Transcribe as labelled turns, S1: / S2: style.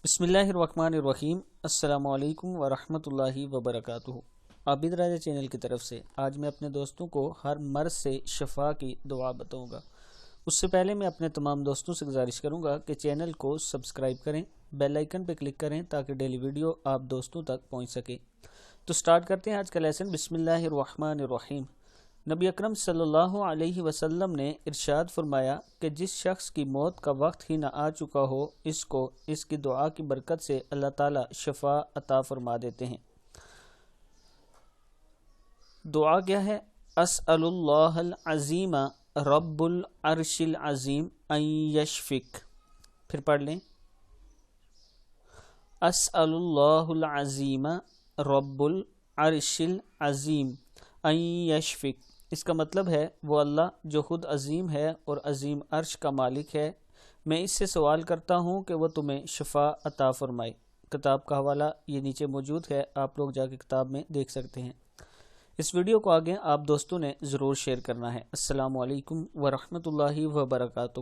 S1: बिस्मिल्लाहिर्रहमानिर्रहीम। अस्सलामु अलैकुम वरहमतुल्लाहि वबरकातुहू। आबिद राजा चैनल की तरफ से आज मैं अपने दोस्तों को हर मर्ज से शफा की दुआ बताऊंगा। उससे पहले मैं अपने तमाम दोस्तों से गुजारिश करूंगा कि चैनल को सब्सक्राइब करें, बेल आइकन पर क्लिक करें ताकि डेली वीडियो आप दोस्तों तक पहुंच सके। तो स्टार्ट करते हैं आज का लेसन। बिस्मिल्लाहिर्रहमानिर्रहीम। नबी अकरम सल्लल्लाहु अलैहि वसल्लम ने इरशाद फरमाया कि जिस शख्स की मौत का वक्त ही न आ चुका हो, इसको इसकी दुआ की बरकत से अल्लाह ताला शफा अता फरमा देते हैं। दुआ क्या है? अस्अलुल्लाहल अज़ीमा रब्बुल अर्शिल अज़ीम अन यशफिक। फिर पढ़ लें, अस्अलुल्लाहुल अज़ीमा रब्बुल अर्शिल अज़ीम अन यशफिक। इसका मतलब है वो अल्लाह जो खुद अजीम है और अजीम अर्श का मालिक है, मैं इससे सवाल करता हूँ कि वह तुम्हें शफा अता फरमाए। किताब का हवाला ये नीचे मौजूद है, आप लोग जाके किताब में देख सकते हैं। इस वीडियो को आगे आप दोस्तों ने ज़रूर शेयर करना है। अस्सलामु अलैकुम वरहमतुल्लाहि वबरकातुहू।